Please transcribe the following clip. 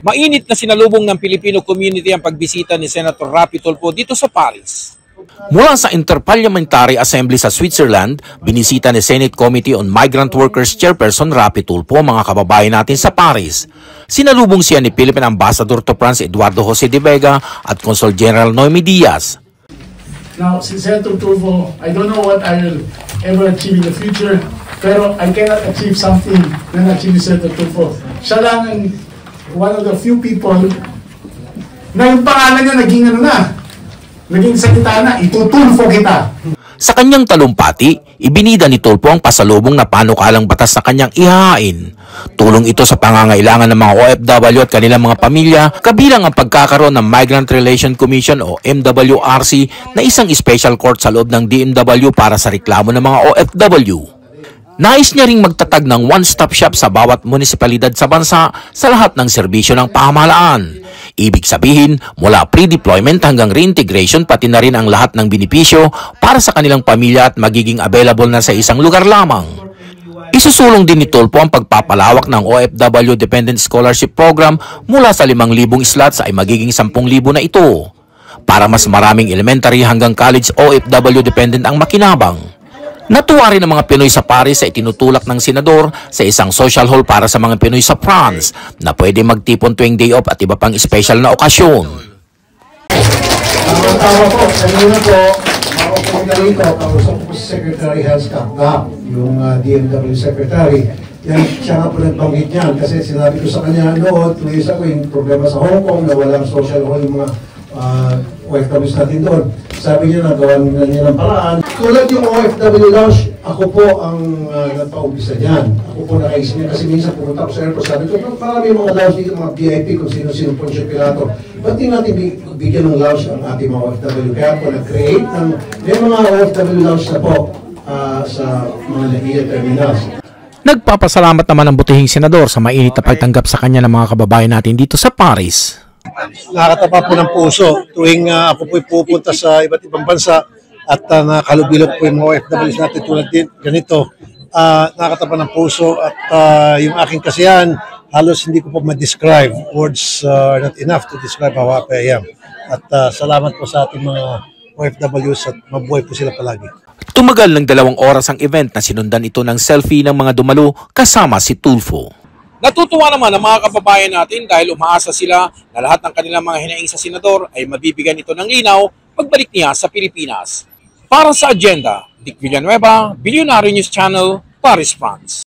Mainit na sinalubong ng Filipino community ang pagbisita ni Senator Rapi Tulfo dito sa Paris. Mula sa Interparliamentary Assembly sa Switzerland, binisita ni Senate Committee on Migrant Workers Chairperson Rapi Tulfo ang mga kababayan natin sa Paris. Sinalubong siya ni Philippine Ambassador to France Eduardo Jose de Vega at Consul General Noemi Diaz. Now, si Senator Tulfo, I don't know what I will ever achieve in the future, pero I cannot achieve something na na-achieve ni Senator Tulfo. Siya lang ang one of the few people na yung pangalan niya naging salita na, itutulfo kita. Sa kanyang talumpati, ibinida ni Tulfo ang pasalubong na panukalang batas na kanyang ihahain. Tulong ito sa pangangailangan ng mga OFW at kanilang mga pamilya, kabilang ang pagkakaroon ng Migrant Relation Commission o MWRC na isang special court sa loob ng DMW para sa reklamo ng mga OFW. Nais niya ring magtatag ng one-stop shop sa bawat munisipalidad sa bansa sa lahat ng serbisyo ng pamahalaan. Ibig sabihin, mula pre-deployment hanggang reintegration pati na rin ang lahat ng benepisyo para sa kanilang pamilya at magiging available na sa isang lugar lamang. Isusulong din ni Tulfo ang pagpapalawak ng OFW Dependent Scholarship Program mula sa 5,000 slots ay magiging 10,000 na ito. Para mas maraming elementary hanggang college OFW dependent ang makinabang. Natuwa rin ang mga Pinoy sa Paris sa itinutulak ng senador sa isang social hall para sa mga Pinoy sa France na pwede magtipon tuwing day off at iba pang special na okasyon. Ang tawa po, kanina po, makapunta rito, kausap po si Secretary Health Gap, yung DMW Secretary. Yan, siya nga po nagbanggit niyan kasi sinabi ko sa kanya noon, tuloy ako yung problema sa Hong Kong na walang social hall yung mga OFWs natin doon. Sabi niya, nagawan na niya ng paraan. Tulad yung OFW Lounge, ako po ang nagpa-umpisa dyan. Ako po nakaisip niya kasi minsan pumunta ako sa airport. Sabi ko, marami mga lounge dito, mga VIP, kung sino-sino po siya pilato. Ba't di natin bigyan ng lounge ang ating mga OFW? Kaya po nag-create ng may mga OFW lounge na po sa mga Nagia terminals. Nagpapasalamat naman ang butihing senador sa mainit na pagtanggap sa kanya ng mga kababayan natin dito sa Paris. Nakakatapa po ng puso tuwing ako po'y pupunta sa iba't ibang bansa at nakalubilog po yung mga OFWs natin tulad din ganito. Nakakatapa ng puso at yung aking kasiyahan halos hindi ko po ma-describe. Words are not enough to describe how happy I am. At salamat po sa ating mga OFWs at mabuhay po sila palagi. Tumagal ng 2 oras ang event na sinundan ito ng selfie ng mga dumalo kasama si Tulfo. Natutuwa naman ang mga kababayan natin dahil umaasa sila na lahat ng kanilang mga hinaing sa senador ay mabibigyan ito ng linaw pagbalik niya sa Pilipinas. Para sa agenda, Dick Villanueva, Billionaire News Channel, Paris, France.